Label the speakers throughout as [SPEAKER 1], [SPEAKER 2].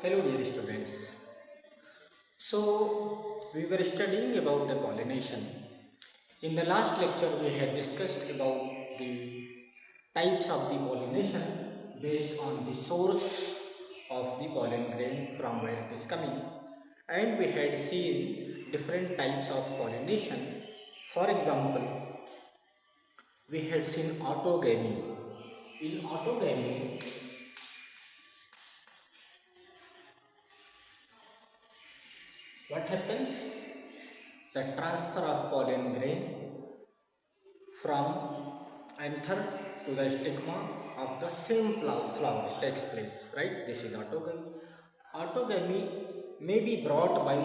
[SPEAKER 1] Hello dear students. We were studying about the pollination. In the last lecture we had discussed about the types of the pollination based on the source of the pollen grain from where it is coming, and we had seen different types of pollination. For example, we had seen autogamy. In autogamy, what happens? The transfer of pollen grain from anther to the stigma of the same flower takes place, right? This is autogamy. Autogamy may be brought by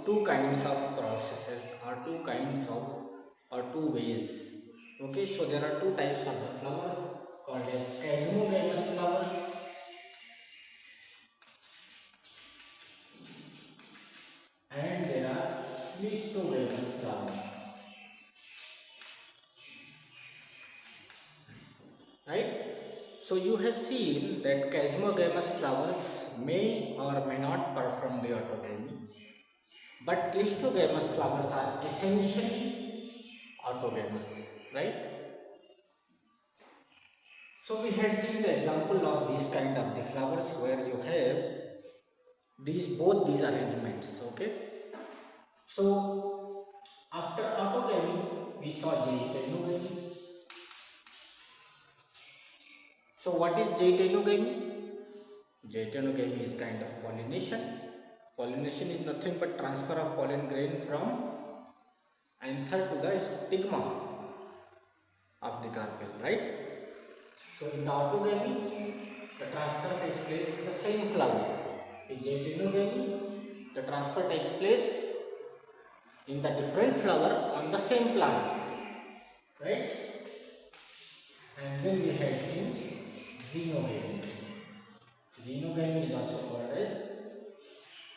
[SPEAKER 1] two kinds of processes or two ways. Okay, so there are two types of the flowers called as chasmogamous flowers and there are listogamous flowers, right? So you have seen that chasmogamous flowers may or may not perform the autogamy, but listogamous flowers are essentially autogamous, right? So we had seen the example of this kind of the flowers where you have both these arrangements, okay? So after autogamy, we saw J-tenogamy. So what is J-tenogamy? J-tenogamy is kind of pollination. Pollination is nothing but transfer of pollen grain from anther to the stigma of the carpel, right? So in the autogamy, the transfer takes place in the same flower. In J-tenogamy, the transfer takes place in the different flower on the same plant, right? And then we had seen xenogamy. Xenogamy is also called as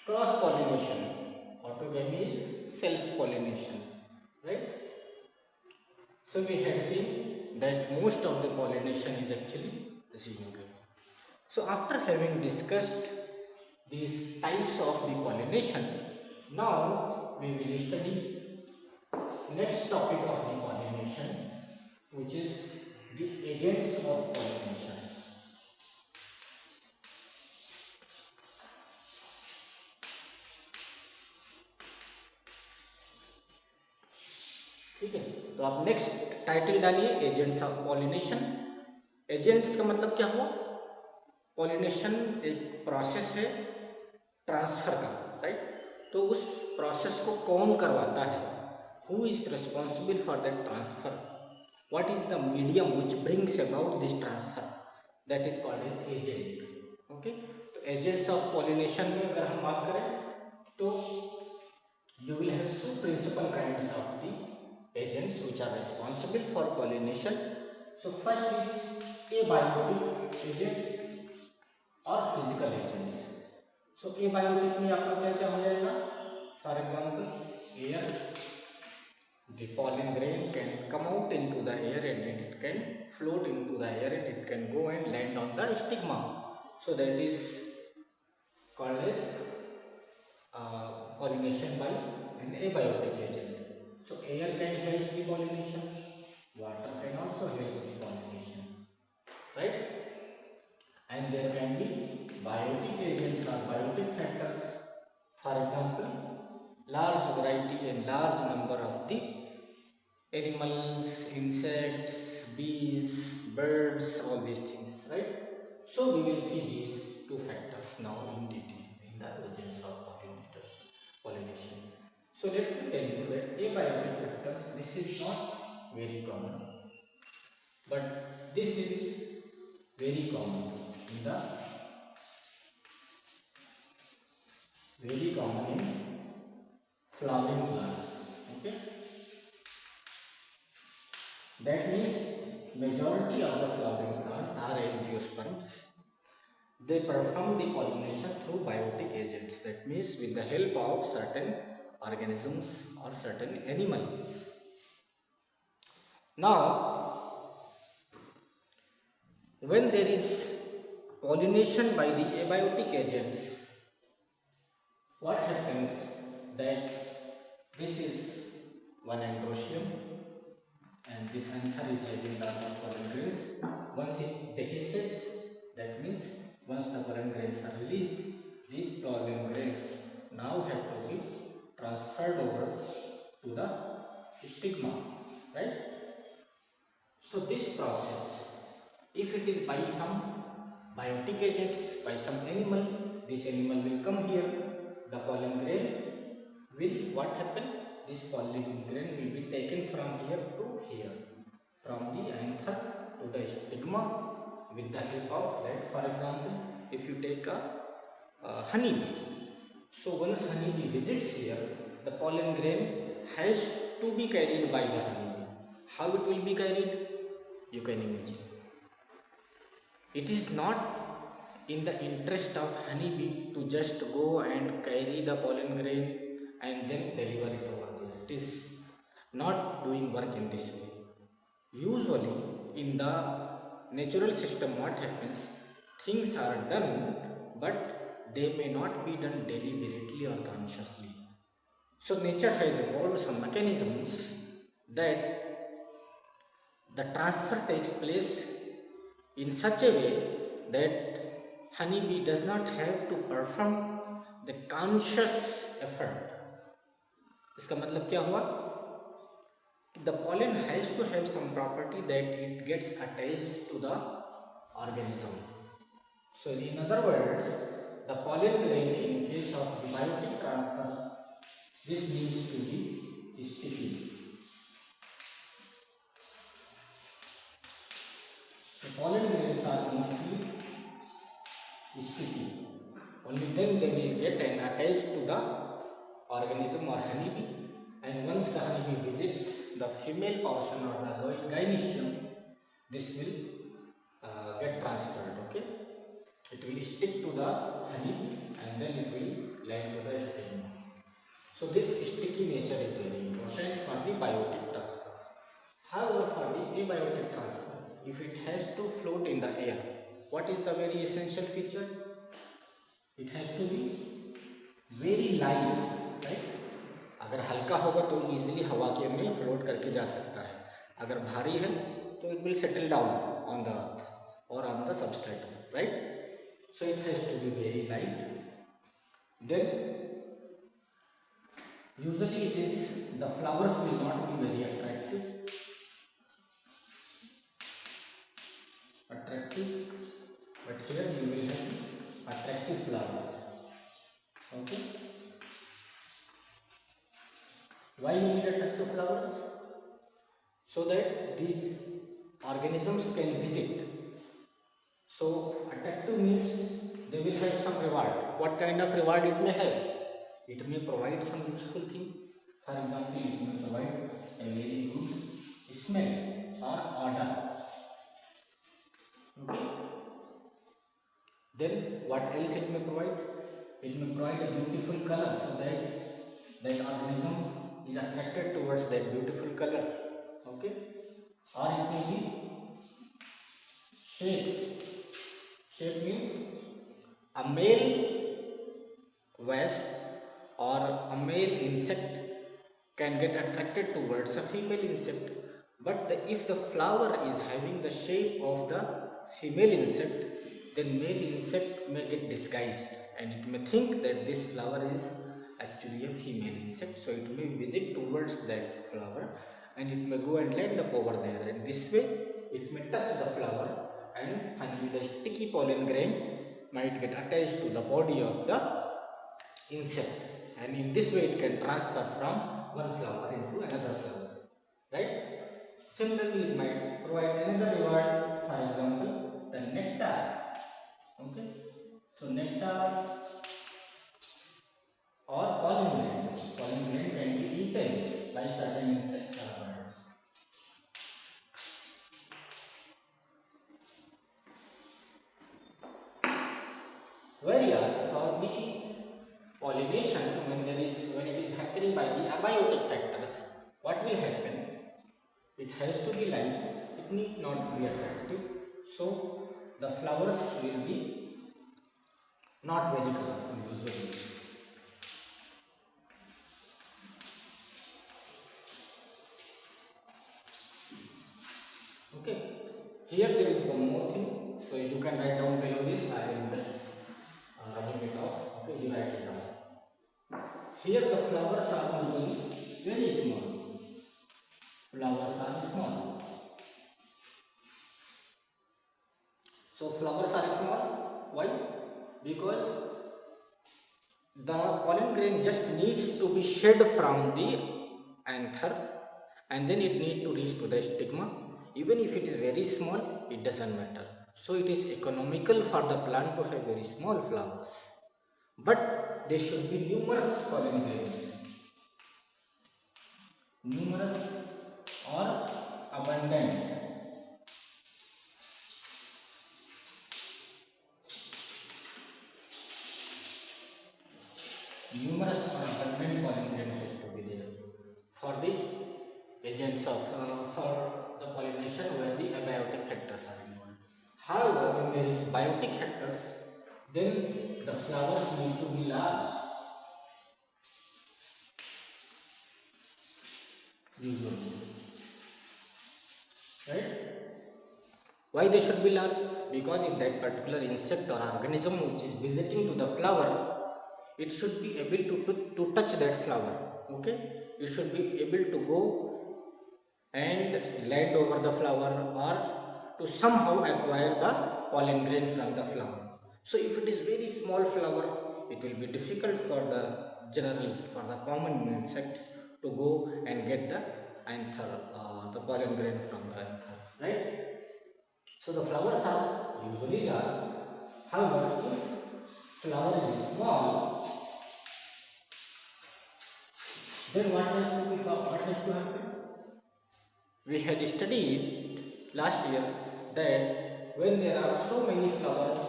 [SPEAKER 1] cross pollination. Autogamy is self pollination, right? So we had seen that most of the pollination is actually xenogamy. So after having discussed these types of the pollination, now we will study next topic of the pollination, which is the agents of pollination. ठीक है, तो आप next title डालिए agents of pollination. Agents का मतलब क्या हुआ? Pollination एक प्रोसेस है ट्रांसफर का, राइट? तो उस प्रोसेस को कौन करवाता है? Who is responsible for that transfer? What is the medium which brings about this transfer? That is called as agent. Okay, तो एजेंट्स ऑफ पॉलिनेशन में अगर हम बात करें तो you will have two principal kinds of the agents which are responsible for pollination. So first is abiotic agents or physical agents. So abiotic में आपका क्या क्या हो जाएगा? For example, air, the pollen grain can come out into the air and then it can float into the air and it can go and land on the stigma. So that is called as pollination by an abiotic agent. So air can help the pollination, water can also help the pollination, right? And there can be biotic agents or biotic factors. For example, large variety and large number of the animals, insects, bees, birds, all these things, right? So we will see these two factors now in detail in the agents of pollination. So let me tell you that abiotic factors, this is not very common, but this is very common in flowering plant. Okay, that means majority of the flowering plants are angiosperms. They perform the pollination through biotic agents. That means with the help of certain organisms or certain animals. Now, when there is pollination by the abiotic agents, what happens that this is one androecium and this anther is having lot of pollen grains. Once it dehisces, that means once the pollen grains are released, these pollen grains now have to be transferred over to the stigma, right? So this process, if it is by some biotic agents, by some animal, this animal will come here, the pollen grain will what happen? This pollen grain will be taken from here to here, from the anther to the stigma with the help of that. For example, if you take a honeybee, so once honeybee visits here, the pollen grain has to be carried by the honeybee. How it will be carried? You can imagine. It is not in the interest of honeybee to just go and carry the pollen grain and then deliver it over there. It is not doing work in this way. Usually in the natural system, what happens? Things are done, but they may not be done deliberately or consciously. So nature has evolved some mechanisms that the transfer takes place in such a way that honeybee does not have to perform the conscious effort. इसका मतलब क्या हुआ? The pollen has to have some property that it gets attached to the organism. So in other words, the pollen grain in case of the biotic transfer, this needs to be sticky. So pollen grains are mostly sticky. Only then they will get attached to the organism or honeybee, and once the honeybee visits the female portion or the gynoecium, this will get transferred. Okay, it will stick to the honeybee and then it will land to the stigma. So this sticky nature is very important for the biotic transfer. However, for the abiotic transfer, if it has to float in the air, what is the very essential feature? It has to be very light, right? अगर हल्का होगा तो easily हवा के में float करके जा सकता है, अगर भारी है तो it will settle down on the earth or on the substrate, right? So it has to be very light. Then usually it is, the flowers will not be very attractive, but here you will have attractive flowers. Okay, why you need attractive flowers? So that these organisms can visit. So attractive means they will have some reward. What kind of reward it may have? It may provide some useful thing. For example, it may provide a very good smell or odor. Okay. Then what else it may provide? It may provide a beautiful color, so that organism is attracted towards that beautiful color. Okay. Or it may be shape. Shape means a male wasp or a male insect can get attracted towards a female insect, but if the flower is having the shape of the female insect, then male insect may get disguised and it may think that this flower is actually a female insect, so it may visit towards that flower and it may go and land up over there, and this way it may touch the flower and finally the sticky pollen grain might get attached to the body of the insect, and in this way it can transfer from one flower into another flower, right? Similarly, it might provide another reward, for example, the nectar. Okay, so nectar or pollen grain. Pollen grain can be eaten by certain insects or birds. Whereas for the pollination, when it is happening by the abiotic factors, what will happen? It has to be light, it need not be attractive, so the flowers will be not very colorful usually. is one more thing. So you can write down below this. I will just rubbing it off. Okay, you write it down. Here the flowers are usually very small. Flowers are small. So flowers are small. Why? Because the pollen grain just needs to be shed from the anther, and then it needs to reach to the stigma. Even if it is very small, it doesn't matter. So it is economical for the plant to have very small flowers. But there should be numerous pollen grains. Numerous or abundant. Numerous or abundant pollen grain has to be there for the agents of for the pollination where the abiotic factors are involved. However, when there is biotic factors, then the flowers need to be large. Usually, right? Why they should be large? Because if that particular insect or organism which is visiting to the flower, it should be able to touch that flower. Okay, it should be able to go and land over the flower or to somehow acquire the pollen grain from the flower. So if it is very small flower, it will be difficult for the common insects to go and get the anther, the pollen grain from the anther, right? So the flowers are usually large. However, if flower is small, then what has to happen? We had studied last year that when there are so many flowers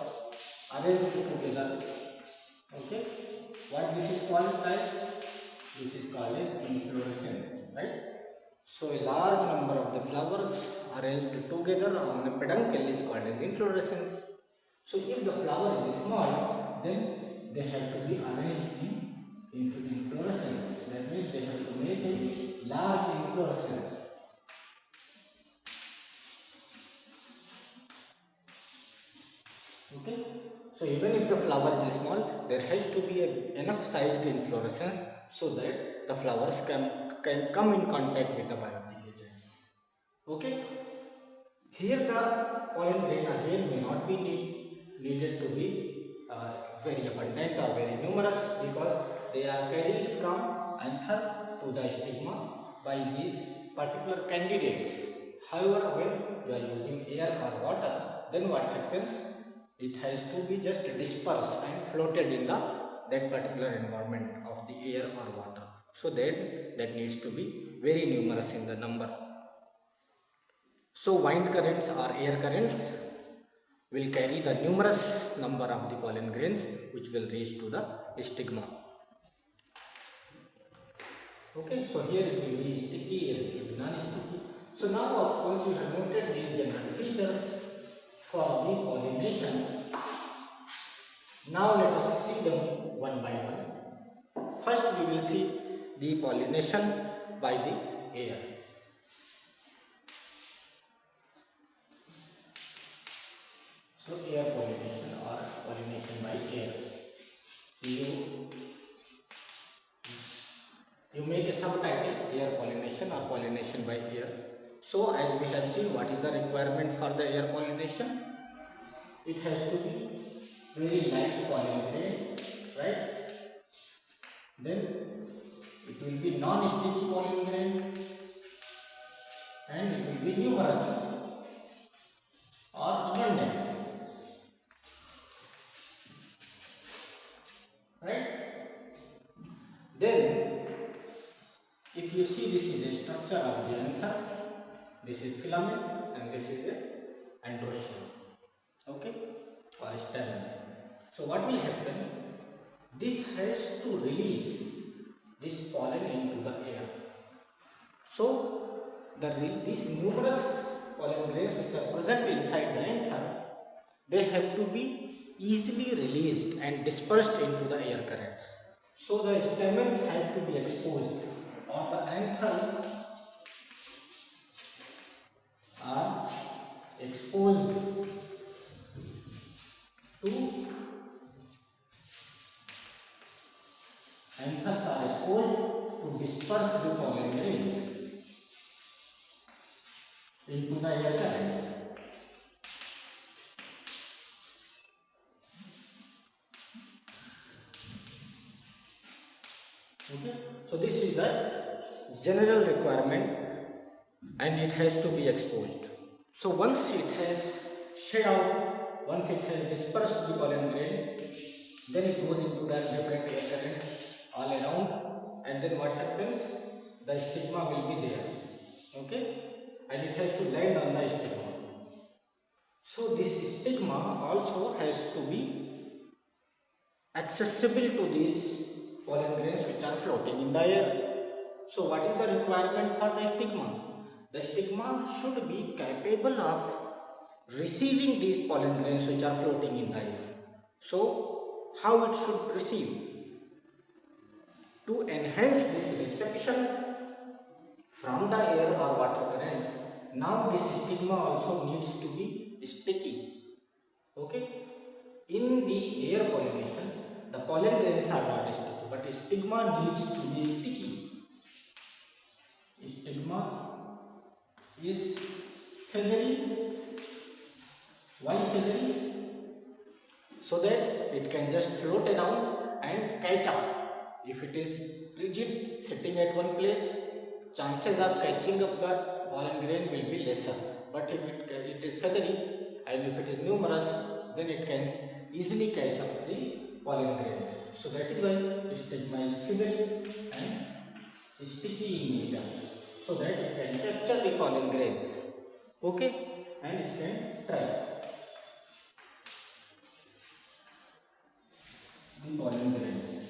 [SPEAKER 1] arranged together, okay, what this is called as? This is called as inflorescence, right? So a large number of the flowers arranged together on a peduncle is called as inflorescence. So if the flower is small, then they have to be arranged in inflorescence. That means they have to make a large inflorescence. Okay. So even if the flower is small, there has to be enough sized inflorescence so that the flowers can come in contact with the biotic agents. Okay. Here the pollen grain again may not be needed to be very abundant or very numerous, because they are carried from anther to the stigma by these particular candidates. However, when you are using air or water, then what happens? It has to be just dispersed and floated in that particular environment of the air or water. So that needs to be very numerous in the number. So wind currents or air currents will carry the numerous number of the pollen grains which will reach to the stigma. Okay, so here it will be sticky, here it will be non-sticky. So now of course you have noted these general features for the pollination. Now let us see them one by one. First we will see the pollination by the air. So air pollination or pollination by air. You make a subtitle, air pollination or pollination by air. So as we have seen, what is the requirement for the air pollination? It has to be very light pollen grain, right? Then it will be non-sticky pollen grain, and it will be numerous or abundant, right? Then if you see, this is a structure of the anther, this is filament, and this is a androecium, okay, or stamen. So what will happen? This has to release this pollen into the air. So these numerous pollen grains which are present inside the anther, they have to be easily released and dispersed into the air currents. So the stamens have to be exposed, or the anthers are exposed to anthers are exposed to disperse the pollen grains into the air current. Okay, so this is the general requirement and it has to be exposed. So once it has shed out, once it has dispersed the pollen grain, then it goes into the different air currents all around, and then what happens? The stigma will be there, okay, and it has to land on the stigma. So this stigma also has to be accessible to these pollen grains which are floating in the air. So what is the requirement for the stigma? The stigma should be capable of receiving these pollen grains which are floating in the air. So how it should receive? To enhance this reception from the air or water currents, now this stigma also needs to be sticky. Okay? In the air pollination, the pollen grains are not sticky, but stigma needs to be sticky. Stigma is feathery. Why feathery? So that it can just float around and catch up. If it is rigid, sitting at one place, chances of catching up the pollen grain will be lesser. But if it is feathery and if it is numerous, then it can easily catch up the pollen grains. So that is why stigma is feathery and sticky in nature, so that it can capture the pollen grains, okay, and it can trap the pollen grains.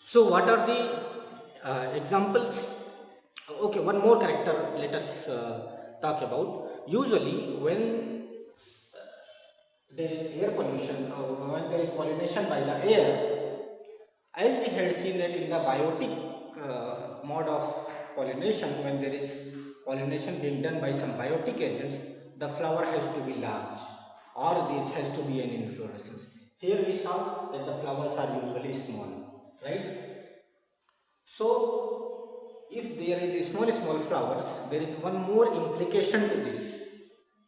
[SPEAKER 1] So what are the examples? Okay, one more character let us talk about. Usually when there is air pollution or when there is pollination by the air, as we had seen that in the biotic mode of pollination, when there is pollination being done by some biotic agents, the flower has to be large or there has to be an inflorescence. Here we saw that the flowers are usually small, right? So if there is small flowers, there is one more implication to this.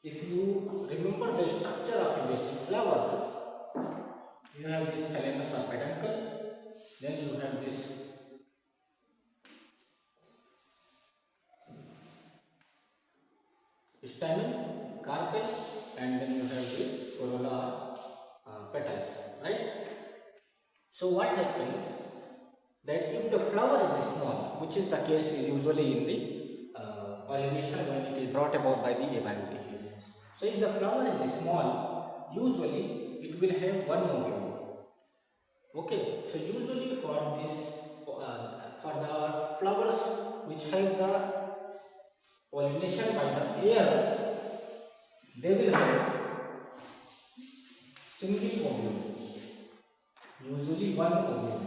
[SPEAKER 1] If you remember the structure of a basic flower, you have this thalamus or peduncle, then you have this stamen, carpel, and then you have this corolla petals, right? So what happens that if the flower is small, which is the case usually in the pollination when it is brought about by the abiotic agents. So if the flower is small, usually it will have one ovule. Okay, so usually for this, for the flowers which have the pollination by the air, they will have single ovule, usually one ovule.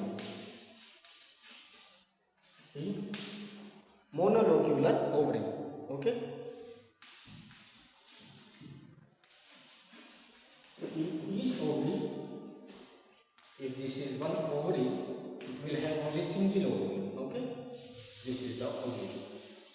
[SPEAKER 1] Monolocular ovary. Okay, in each ovary, if this is one ovary, it will have only single ovule. Okay, this is the ovary.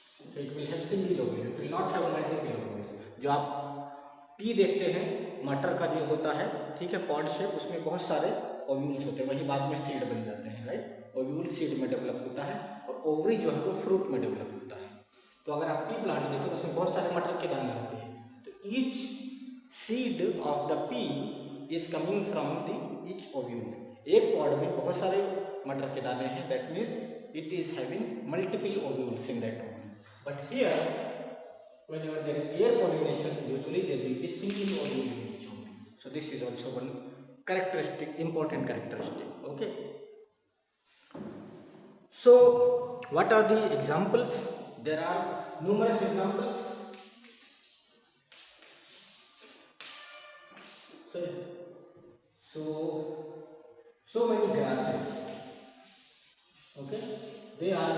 [SPEAKER 1] So it will have single ovule. It will not have multiple ovules. जो आप P देखते हैं मटर का जो होता है, ठीक है, पॉड शेप, उसमें बहुत सारे ओव्यूल्स होते हैं, वही बाद में सीड बन जाते हैं, राइट? ओव्यूल सीड में डेवलप होता है और ओवरी जो है वो फ्रूट में डेवलप होता है. तो अगर आप पी प्लांट देखो तो उसमें बहुत सारे मटर के दाने होते हैं. तो each seed of the P is coming from the each ovule. एक पॉड में बहुत सारे मटर के दाने हैं, that means it is having multiple ovules in that ovule. But here whenever there is air pollination, usually there will be single ovule in each ovule. So this is also one characteristic, important characteristic. Okay. So what are the examples? There are numerous examples. So many grasses. Okay, they are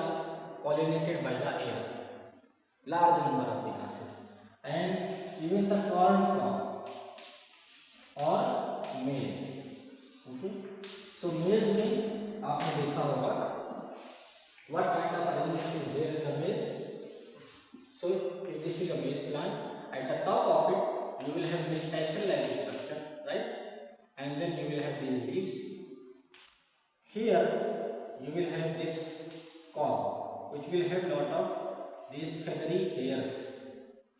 [SPEAKER 1] pollinated by the air, large number of the grasses, and even the corn crop or maize. Okay, so maize में आपने देखा होगा what kind of arrangement is there in the maize. So this is a maize plant. At the top of it you will have this tassel-like structure, right? And then you will have these leaves. Here you will have this cob, which will have lot of these feathery hairs,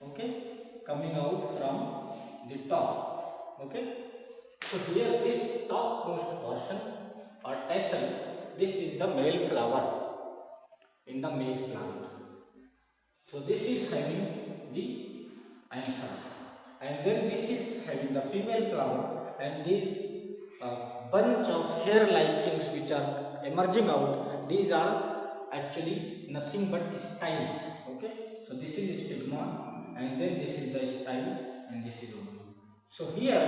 [SPEAKER 1] okay, coming out from the top. Okay, so here this topmost portion or tassel, this is the male flower in the maize plant. So this is having the anther, and then this is having the female flower, and these bunch of hair-like things which are emerging out, these are actually nothing but styles. Okay, so this is stigma, and then this is the style, and this is ovum. So here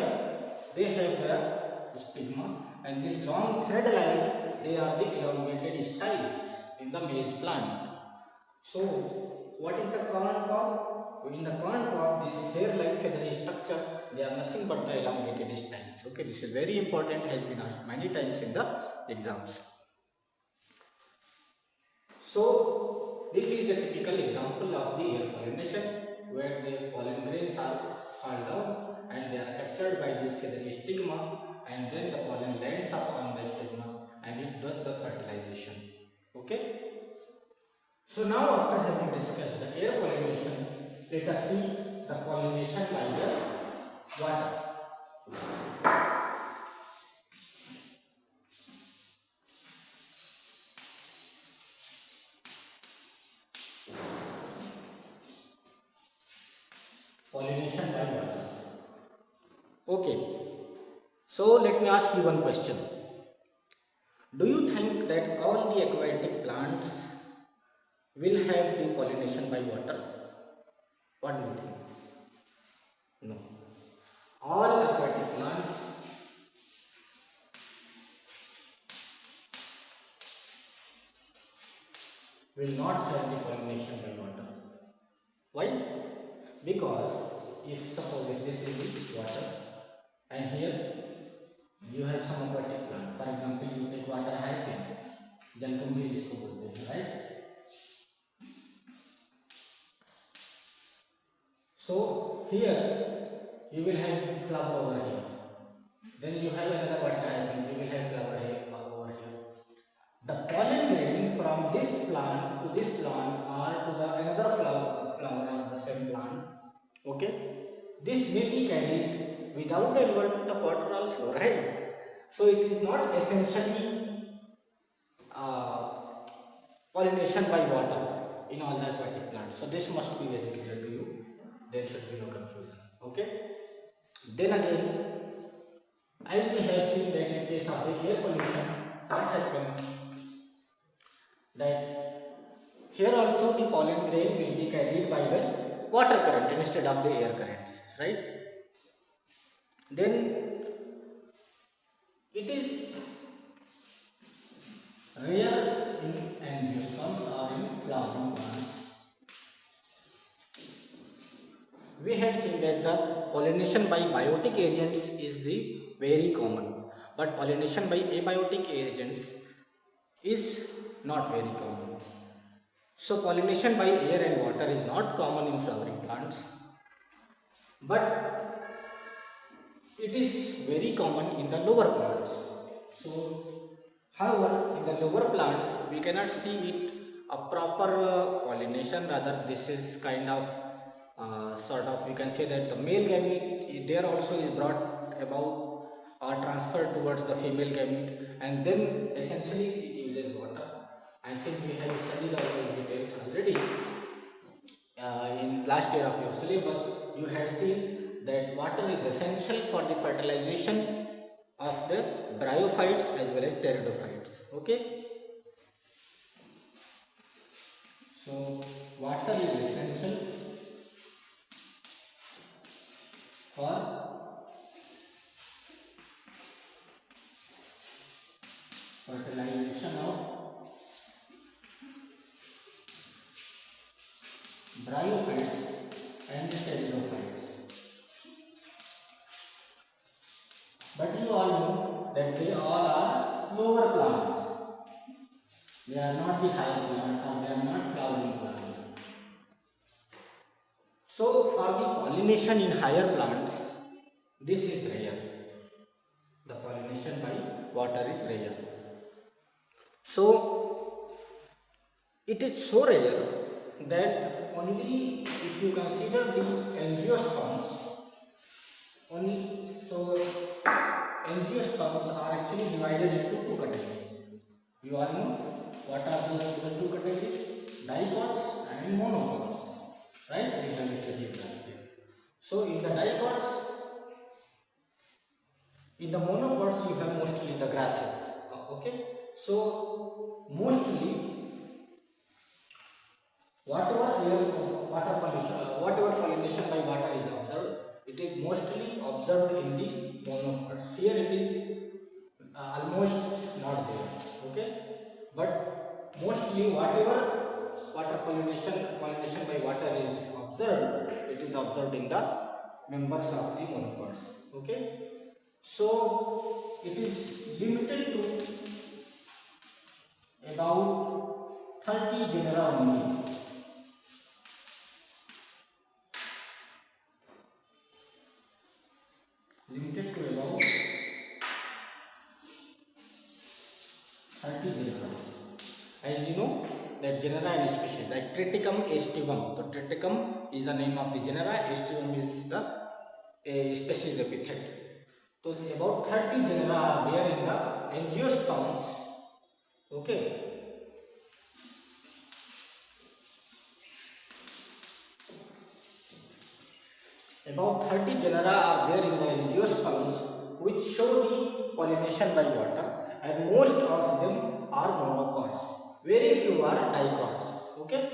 [SPEAKER 1] they have the stigma, and this long thread line, they are the elongated styles in the maize plant. So what is the corn cob? In the corn cob, this hair-like feathery structure, they are nothing but the elongated styles. Okay, this is very important, has been asked many times in the exams. So this is the typical example of the air pollination, where the pollen grains are fall down and they are captured by this feathery stigma, and then the pollen lands upon the stigma and it does the fertilization. Okay. So now, after having discussed the air pollination, let us see the pollination by the water. Pollination by water. Okay. So let me ask you one question. Do you think that all the aquatic plants will have the pollination by water? What do you think? No. All aquatic plants will not have the pollination by water. Why? Because if suppose this is the water and here you have some aquatic plant, for example you take water hyacinth, जलकुंभी जिसको बोलते हैं, right? So here you will have flower over here, then you have another water hyacinth, you will have flower here, over here. The pollen grain from this plant to this plant or to the another flower of the same plant, okay, this may be carried without the involvement of water also, right? So it is not essentially pollination by water in all the aquatic plants. So this must be very clear to you. There should be no confusion. Okay. Then again, as we have seen that in case of the air pollution, what happens? That here also the pollen grain will be carried by the water current instead of the air currents, right? Then it is rare in angiosperms or in flowering plants. We had seen that the pollination by biotic agents is the very common, but pollination by abiotic agents is not very common. So pollination by air and water is not common in flowering plants, but it is very common in the lower plants. So however, in the lower plants we cannot see it a proper pollination, rather this is kind of sort of, we can say that the male gamete there also is brought about or transferred towards the female gamete, and then essentially it uses water. I think we have studied all those details already in last year of your syllabus. You had seen that water is essential for the fertilization of the bryophytes as well as pteridophytes. Okay, so water is essential for fertilization of bryophytes and pteridophytes. But you all know that they all are lower plants. They are not the higher plants or they are not flowering plants. So for the pollination in higher plants, this is rare. The pollination by water is rare. So it is so rare that only if you consider the angiosperms, angiosperms are actually divided into two categories. You all know what are those two categories? Dicots and monocots, right? We have studied that. So in the dicots, in the monocots you have mostly the grasses. Okay, so mostly whatever pollination by water is observed, it is mostly observed in the monocots. Here it is almost not there. Okay, but mostly whatever water pollination by water is observed, it is observed in the members of the monocots. Okay, so it is limited to about 30 genera only. Limited to about 30 genera. As you know that genera and species, like Triticum aestivum. So Triticum is the name of the genera, aestivum is the species epithet. So about 30 genera are there in the angiosperms. Okay. About 30 genera are there in the angiosperms which show the pollination by water, and most of them are monocots. Very few are dicots. Okay.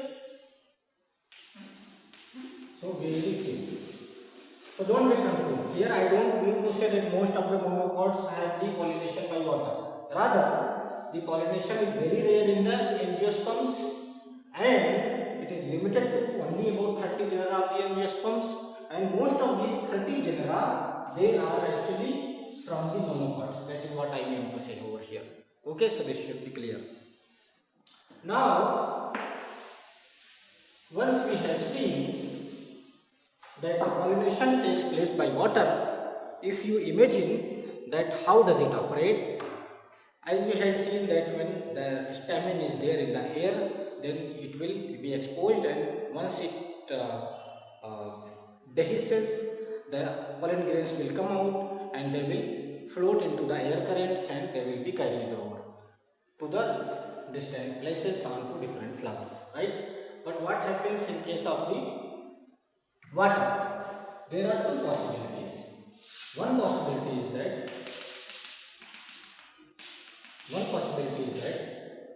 [SPEAKER 1] So very few. So don't get confused. Here I don't mean to say that most of the monocots have the pollination by water. Rather, the pollination is very rare in the angiosperms, and it is limited to only about 30 genera of the angiosperms. And most of these 30 genera, they are actually from the monocots. That is what I mean to say over here. Okay, so this should be clear. Now, once we have seen that the pollination takes place by water, if you imagine that how does it operate, as we had seen that when the stamen is there in the air, then it will be exposed, and once it dehisces, the pollen grains will come out and they will float into the air currents and they will be carried over to the distant places onto different flowers, right? But what happens in case of the water? There are two possibilities. One possibility is that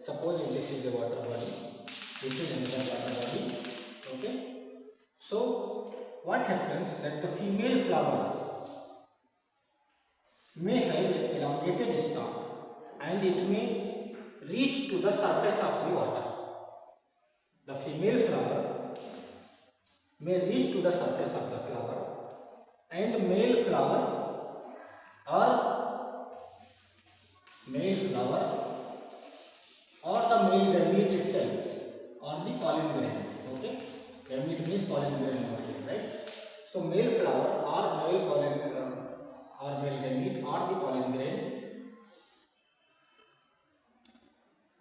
[SPEAKER 1] suppose if this is the water body, this is another water body. Okay. So what happens that the female flower may have an elongated stalk and it may reach to the surface of the water. The female flower may reach to the surface of the flower, and male flower or the male gamete itself on the pollen grain. Okay, gamete means pollen grain over here, right? So male flower or male pollen or male gamete or the pollen grain,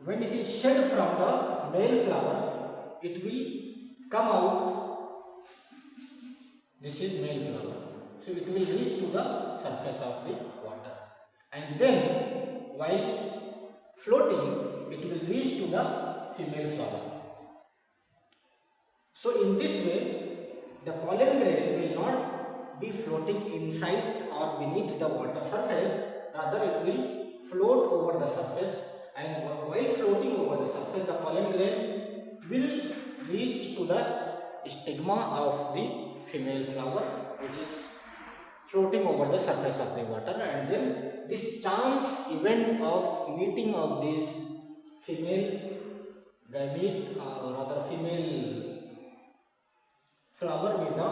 [SPEAKER 1] when it is shed from the male flower, it will come out. This is male flower. So it will reach to the surface of the water, and then while floating, it will reach to the female flower. So in this way, the pollen grain will not be floating inside or beneath the water surface, rather it will float over the surface, and while floating over the surface, the pollen grain will reach to the stigma of the female flower, which is floating over the surface of the water, and then this chance event of meeting of these female gamete or rather female flower with the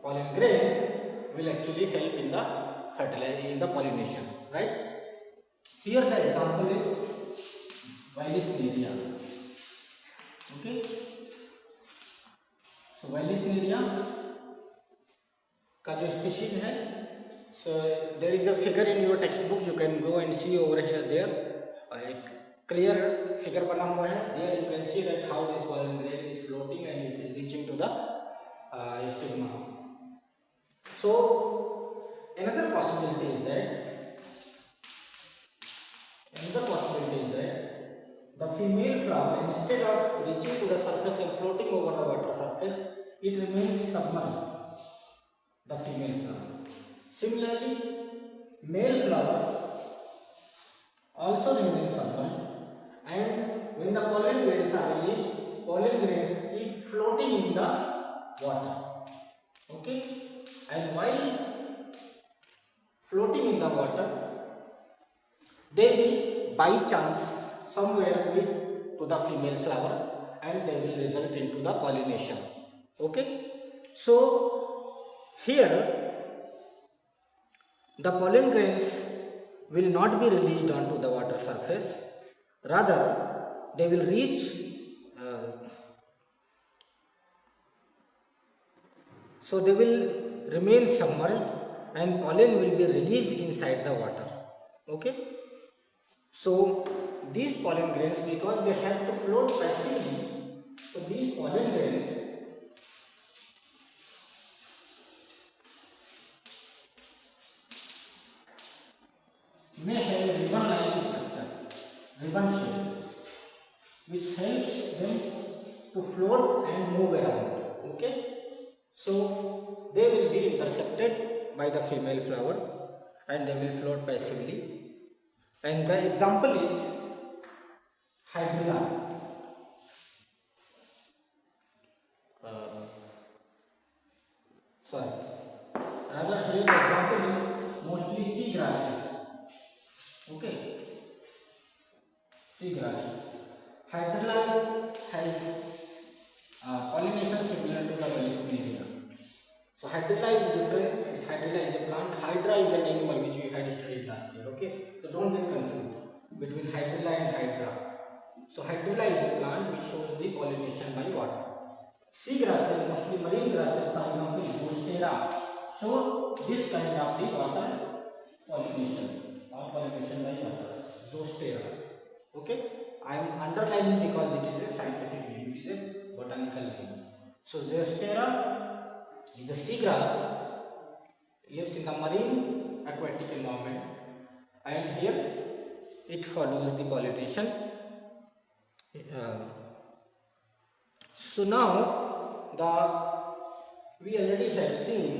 [SPEAKER 1] pollen grain will actually help in the pollination, right? Here the example is Vallisneria. Okay, so Vallisneria का जो species है, so there is a figure in your textbook, you can go and see over here. There एक clear figure बना हुआ है. There you can see that how this pollen grain is floating and it is reaching to the stigma. So another possibility is that the female flower, instead of reaching to the surface and floating over the water surface, it remains submerged, the female flower. Similarly, male flower also remains submerged, and when the pollen grains are released, pollen grains keep floating in the water. Okay, and while floating in the water, they will by chance somewhere meet to the female flower and they will result into the pollination. Okay, so here the pollen grains will not be released onto the water surface, rather they will reach so they will remain submerged and pollen will be released inside the water. Okay, so these pollen grains, because they have to float passively, so these pollen grains may have a ribbon-like structure, ribbon shape, which helps them to float and move around. Okay, so they will be intercepted by the female flower and they will float passively. And the example is hydrilla. Rather here the example is mostly sea grasses. Okay, sea grasses. Hydrilla has pollination similar to the Vallisneria. So hydrilla is different. Hydrilla is a plant. Hydra is an animal which we had studied last year. Okay, so don't get confused between hydrilla and hydra. So hydrilla is a plant which shows the pollination by water. Sea grasses, mostly marine grasses, for example, Zostera, show this kind of the water pollination or pollination by water. Zostera. Okay, I am underlining because it is a scientific name. It is a botanical name. So Zostera is a seagrass, lives in the marine aquatic environment, and here it follows the pollination. So now we already have seen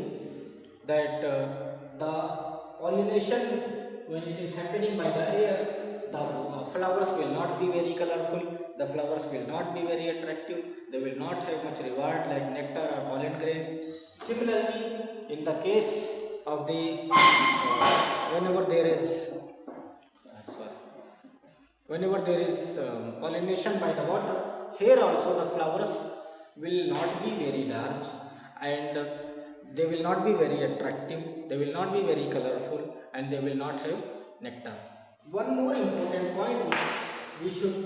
[SPEAKER 1] that the pollination, when it is happening by the air, the flowers will not be very colorful, the flowers will not be very attractive, they will not have much reward like nectar or pollen grain. Similarly, in the case of the whenever there is pollination by the water, here also the flowers will not be very large and they will not be very attractive, they will not be very colorful, and they will not have nectar. One more important point which we should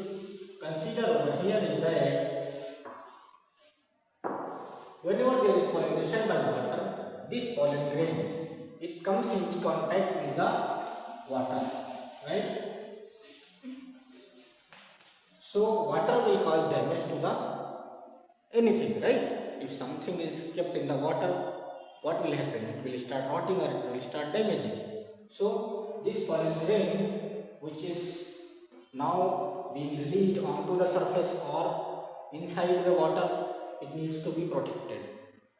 [SPEAKER 1] consider over here is that whenever there is pollination by water, this pollen grain, it comes into contact with the water, right? So water will cause damage to the anything, right? If something is kept in the water, what will happen? It will start rotting or it will start damaging. So this pollen grain, which is now being released onto the surface or inside the water, it needs to be protected.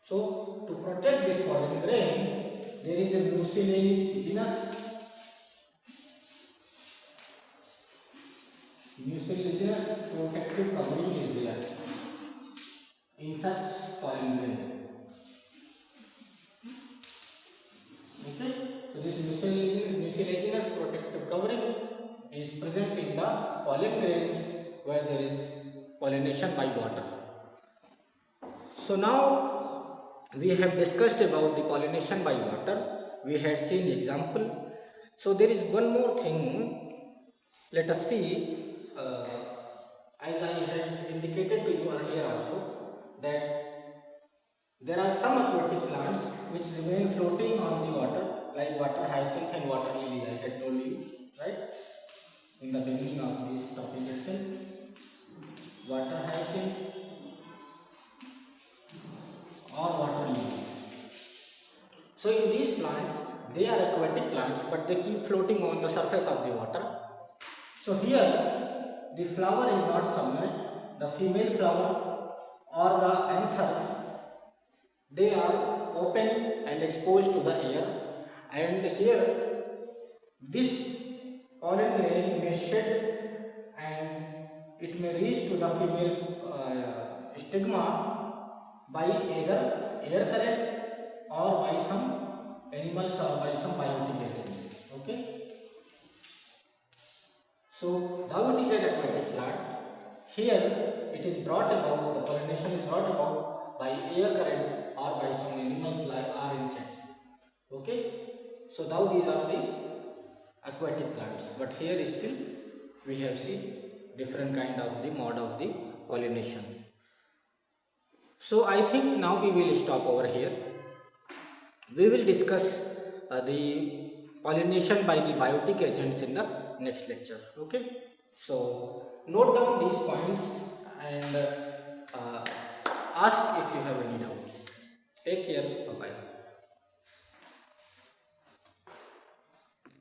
[SPEAKER 1] So to protect this pollen grain, there is a mucilaginous protective covering is there in such pollen grain. Okay, so this mucilaginous protective covering is present in the pollen grains where there is pollination by water. So now we have discussed about the pollination by water. We had seen example. So there is one more thing. Let us see, as I have indicated to you earlier also, that there are some aquatic plants which remain floating on the water, like water hyacinth and water lily. I had told you, right, in the beginning of this topic itself. Water hyacinth or water lily. So in these plants, they are aquatic plants, but they keep floating on the surface of the water. So here, the flower is not submerged. The female flower or the anthers, they are open and exposed to the air. And here, this pollen grain may shed and it may reach to the female stigma by either air current or by some animals or by some biotic agents. Okay. So now it is an aquatic plant. Here it is brought about, the pollination is brought about by air currents or by some animals like or insects. Okay. So now these are the aquatic plants, but here still we have seen different kind of the mode of the pollination. So I think now we will stop over here. We will discuss the pollination by the biotic agents in the next lecture. Okay. So note down these points and ask if you have any doubts. Take care. Bye bye.